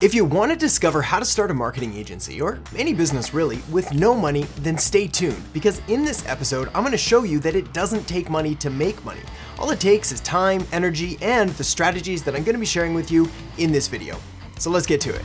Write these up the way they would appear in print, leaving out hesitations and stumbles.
If you want to discover how to start a marketing agency, or any business really, with no money, then stay tuned, because in this episode, I'm going to show you that it doesn't take money to make money. All it takes is time, energy, and the strategies that I'm going to be sharing with you in this video. So let's get to it.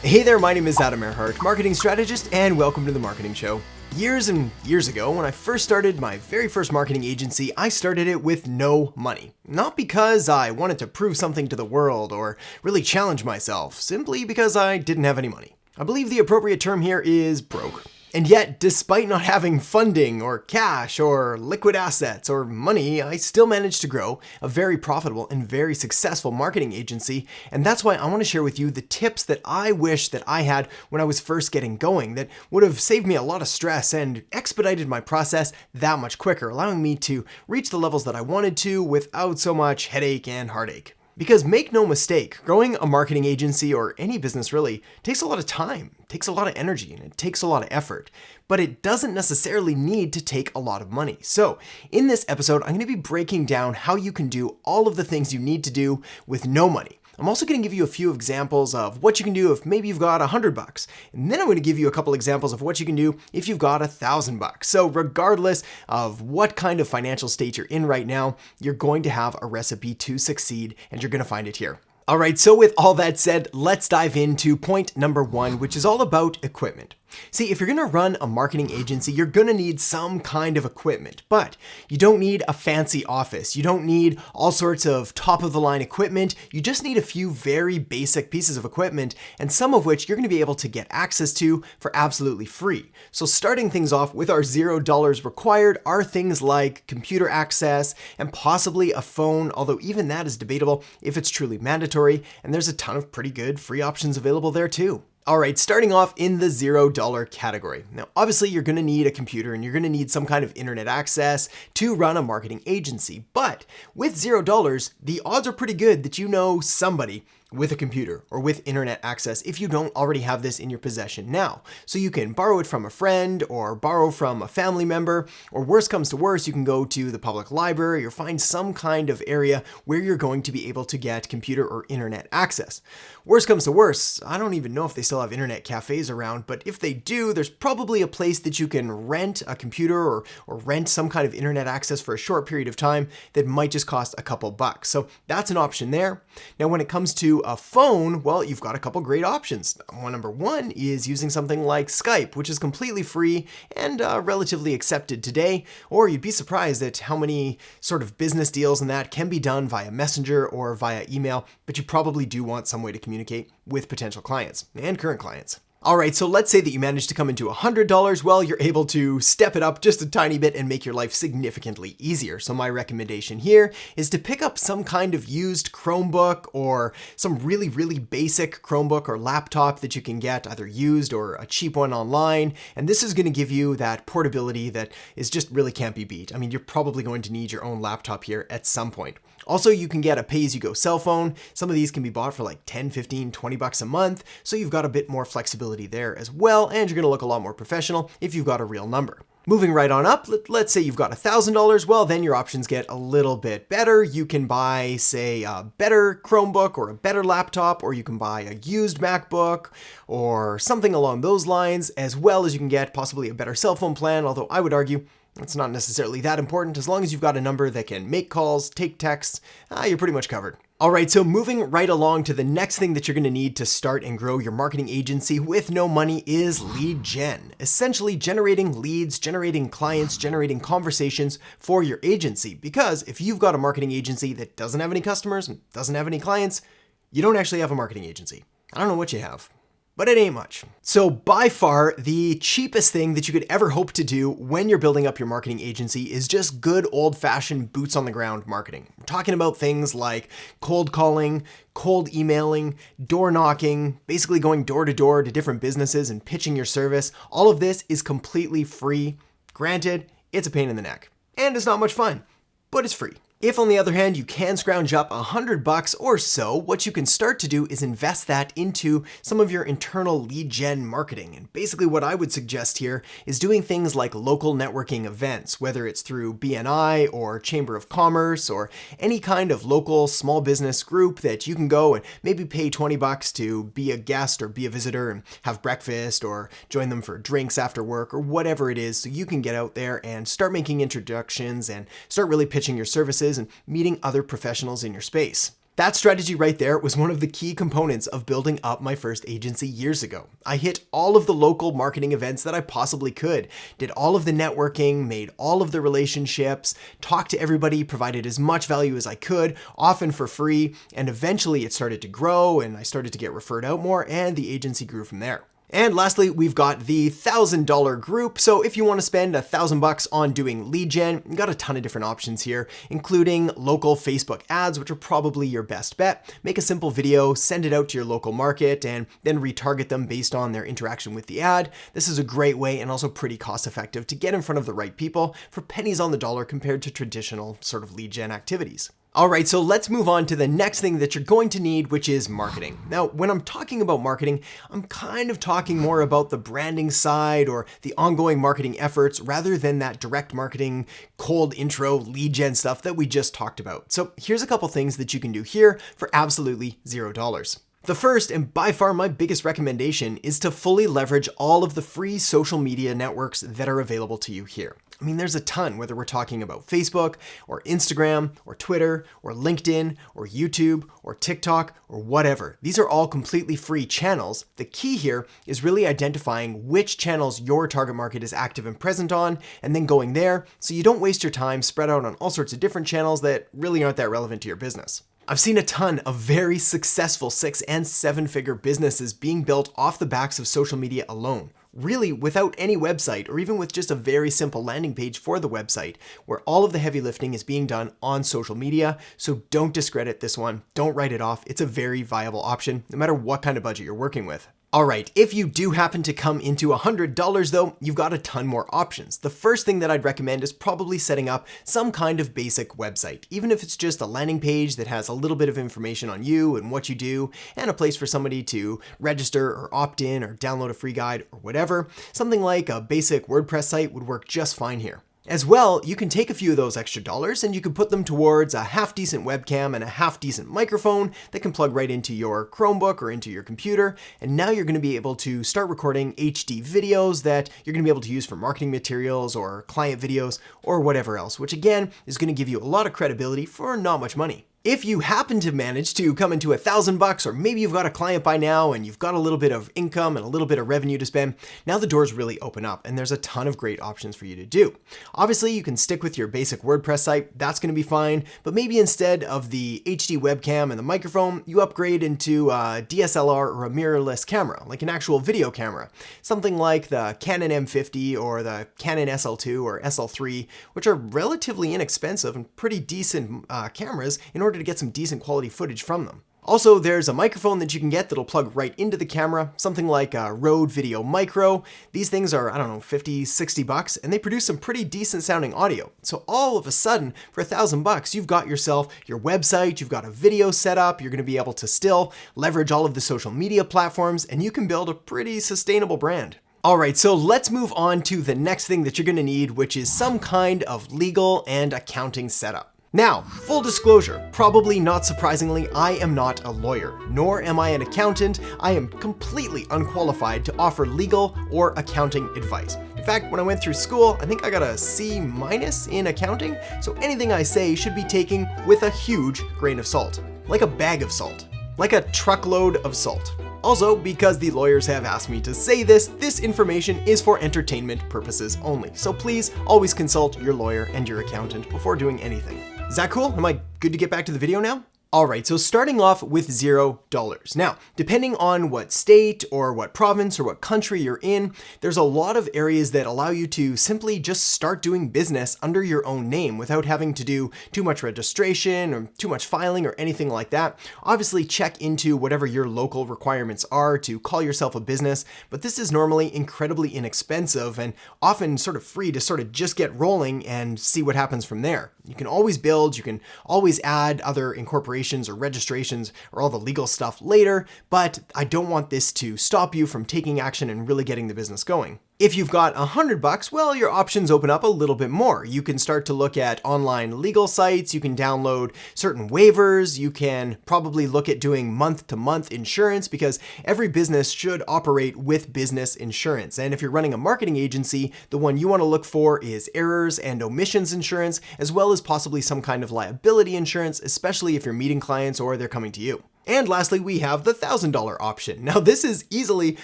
Hey there, my name is Adam Erhart, marketing strategist, and welcome to The Marketing Show. Years and years ago, when I first started my very first marketing agency, I started it with no money. Not because I wanted to prove something to the world or really challenge myself, simply because I didn't have any money. I believe the appropriate term here is broke. And yet, despite not having funding or cash or liquid assets or money, I still managed to grow a very profitable and very successful marketing agency. And that's why I want to share with you the tips that I wish that I had when I was first getting going that would have saved me a lot of stress and expedited my process that much quicker, allowing me to reach the levels that I wanted to without so much headache and heartache. Because make no mistake, growing a marketing agency or any business really takes a lot of time, takes a lot of energy, and it takes a lot of effort. But it doesn't necessarily need to take a lot of money. So in this episode, I'm going to be breaking down how you can do all of the things you need to do with no money. I'm also going to give you a few examples of what you can do if maybe you've got $100. And then I'm going to give you a couple examples of what you can do if you've got $1,000. So regardless of what kind of financial state you're in right now, you're going to have a recipe to succeed, and you're going to find it here. All right, so with all that said, let's dive into point number one, which is all about equipment. See, if you're gonna run a marketing agency, you're gonna need some kind of equipment, but you don't need a fancy office. You don't need all sorts of top of the line equipment. You just need a few very basic pieces of equipment, and some of which you're gonna be able to get access to for absolutely free. So starting things off with our $0 required are things like computer access and possibly a phone, although even that is debatable if it's truly mandatory, and there's a ton of pretty good free options available there too. All right, starting off in the $0 category. Now, obviously you're gonna need a computer and you're gonna need some kind of internet access to run a marketing agency. But with $0, the odds are pretty good that you know somebody with a computer or with internet access if you don't already have this in your possession now. So you can borrow it from a friend or borrow from a family member, or worst comes to worst, you can go to the public library or find some kind of area where you're going to be able to get computer or internet access. Worst comes to worst, I don't even know if they still have internet cafes around, but if they do, there's probably a place that you can rent a computer or rent some kind of internet access for a short period of time that might just cost a couple bucks. So that's an option there. Now, when it comes to a phone, well, you've got a couple great options. Number one is using something like Skype, which is completely free and relatively accepted today, or you'd be surprised at how many sort of business deals and that can be done via Messenger or via email, but you probably do want some way to communicate with potential clients and current clients. All right, so let's say that you managed to come into $100. Well, you're able to step it up just a tiny bit and make your life significantly easier. So my recommendation here is to pick up some kind of used Chromebook or some really, really basic Chromebook or laptop that you can get either used or a cheap one online. And this is gonna give you that portability that is just really can't be beat. I mean, you're probably going to need your own laptop here at some point. Also, you can get a pay-as-you-go cell phone. Some of these can be bought for like 10, 15, 20 bucks a month. So you've got a bit more flexibility there as well, and you're gonna look a lot more professional if you've got a real number. Moving right on up, let's say you've got $1,000, well, then your options get a little bit better. You can buy, say, a better Chromebook or a better laptop, or you can buy a used MacBook or something along those lines, as well as you can get possibly a better cell phone plan, although I would argue it's not necessarily that important. As long as you've got a number that can make calls, take texts, you're pretty much covered. All right, so moving right along to the next thing that you're gonna need to start and grow your marketing agency with no money is lead gen. Essentially generating leads, generating clients, generating conversations for your agency. Because if you've got a marketing agency that doesn't have any customers and doesn't have any clients, you don't actually have a marketing agency. I don't know what you have, but it ain't much. So by far, the cheapest thing that you could ever hope to do when you're building up your marketing agency is just good old-fashioned boots on the ground marketing. We're talking about things like cold calling, cold emailing, door knocking, basically going door to door to different businesses and pitching your service. All of this is completely free. Granted, it's a pain in the neck and it's not much fun, but it's free. If on the other hand, you can scrounge up $100 or so, what you can start to do is invest that into some of your internal lead gen marketing. And basically what I would suggest here is doing things like local networking events, whether it's through BNI or Chamber of Commerce or any kind of local small business group that you can go and maybe pay $20 to be a guest or be a visitor and have breakfast or join them for drinks after work or whatever it is, so you can get out there and start making introductions and start really pitching your services and meeting other professionals in your space. That strategy right there was one of the key components of building up my first agency years ago. I hit all of the local marketing events that I possibly could, did all of the networking, made all of the relationships, talked to everybody, provided as much value as I could, often for free, and eventually it started to grow and I started to get referred out more and the agency grew from there. And lastly, we've got the $1,000 group. So if you want to spend $1,000 on doing lead gen, you've got a ton of different options here, including local Facebook ads, which are probably your best bet. Make a simple video, send it out to your local market, and then retarget them based on their interaction with the ad. This is a great way and also pretty cost effective to get in front of the right people for pennies on the dollar compared to traditional sort of lead gen activities. All right, so let's move on to the next thing that you're going to need, which is marketing. Now, when I'm talking about marketing, I'm kind of talking more about the branding side or the ongoing marketing efforts rather than that direct marketing, cold intro, lead gen stuff that we just talked about. So here's a couple things that you can do here for absolutely $0. The first, and by far my biggest recommendation, is to fully leverage all of the free social media networks that are available to you here. I mean, there's a ton, whether we're talking about Facebook or Instagram or Twitter or LinkedIn or YouTube or TikTok or whatever. These are all completely free channels. The key here is really identifying which channels your target market is active and present on, and then going there so you don't waste your time spread out on all sorts of different channels that really aren't that relevant to your business. I've seen a ton of very successful 6- and 7-figure businesses being built off the backs of social media alone, really without any website or even with just a very simple landing page for the website, where all of the heavy lifting is being done on social media. So don't discredit this one. Don't write it off. It's a very viable option, no matter what kind of budget you're working with. All right, if you do happen to come into $100 though, you've got a ton more options. The first thing that I'd recommend is probably setting up some kind of basic website, even if it's just a landing page that has a little bit of information on you and what you do, and a place for somebody to register or opt in or download a free guide or whatever. Something like a basic WordPress site would work just fine here. As well, you can take a few of those extra dollars and you can put them towards a half-decent webcam and a half-decent microphone that can plug right into your Chromebook or into your computer. And now you're going to be able to start recording HD videos that you're going to be able to use for marketing materials or client videos or whatever else, which again is going to give you a lot of credibility for not much money. If you happen to manage to come into $1,000, or maybe you've got a client by now and you've got a little bit of income and a little bit of revenue to spend, now the doors really open up and there's a ton of great options for you to do. Obviously, you can stick with your basic WordPress site, that's going to be fine, but maybe instead of the HD webcam and the microphone, you upgrade into a DSLR or a mirrorless camera, like an actual video camera. Something like the Canon M50 or the Canon SL2 or SL3, which are relatively inexpensive and pretty decent cameras in order to get some decent quality footage from them. Also, there's a microphone that you can get that'll plug right into the camera, something like a Rode Video Micro. These things are, I don't know, $50, $60, and they produce some pretty decent sounding audio. So all of a sudden, for $1,000, you've got yourself your website, you've got a video set up, you're gonna be able to still leverage all of the social media platforms, and you can build a pretty sustainable brand. All right, so let's move on to the next thing that you're gonna need, which is some kind of legal and accounting setup. Now, full disclosure, probably not surprisingly, I am not a lawyer, nor am I an accountant. I am completely unqualified to offer legal or accounting advice. In fact, when I went through school, I think I got a C- in accounting, so anything I say should be taken with a huge grain of salt. Like a bag of salt. Like a truckload of salt. Also, because the lawyers have asked me to say this, this information is for entertainment purposes only. So please always consult your lawyer and your accountant before doing anything. Is that cool? Am I good to get back to the video now? All right, so starting off with $0. Now, depending on what state or what province or what country you're in, there's a lot of areas that allow you to simply just start doing business under your own name without having to do too much registration or too much filing or anything like that. Obviously, check into whatever your local requirements are to call yourself a business, but this is normally incredibly inexpensive and often sort of free to sort of just get rolling and see what happens from there. You can always build, you can always add other incorporations or registrations or all the legal stuff later, but I don't want this to stop you from taking action and really getting the business going. If you've got $100, well, your options open up a little bit more. You can start to look at online legal sites, you can download certain waivers, you can probably look at doing month-to-month insurance because every business should operate with business insurance. And if you're running a marketing agency, the one you want to look for is errors and omissions insurance, as well as possibly some kind of liability insurance, especially if you're meeting clients or they're coming to you. And lastly, we have the $1,000 option. Now, this is easily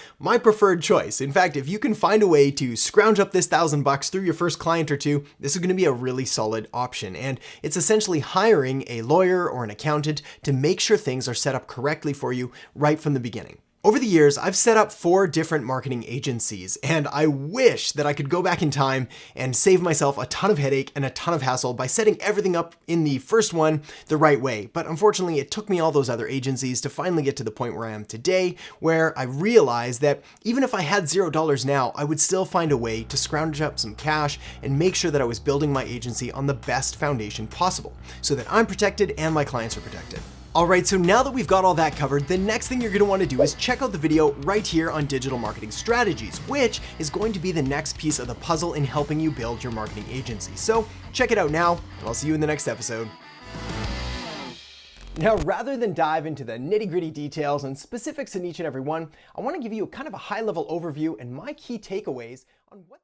my preferred choice. In fact, if you can find a way to scrounge up this $1,000 through your first client or two, this is going to be a really solid option. And it's essentially hiring a lawyer or an accountant to make sure things are set up correctly for you right from the beginning. Over the years, I've set up 4 different marketing agencies, and I wish that I could go back in time and save myself a ton of headache and a ton of hassle by setting everything up in the first one the right way. But unfortunately, it took me all those other agencies to finally get to the point where I am today, where I realized that even if I had $0 now, I would still find a way to scrounge up some cash and make sure that I was building my agency on the best foundation possible so that I'm protected and my clients are protected. Alright, so now that we've got all that covered, the next thing you're going to want to do is check out the video right here on digital marketing strategies, which is going to be the next piece of the puzzle in helping you build your marketing agency. So check it out now, and I'll see you in the next episode. Now, rather than dive into the nitty-gritty details and specifics in each and every one, I want to give you kind of a high-level overview and my key takeaways on what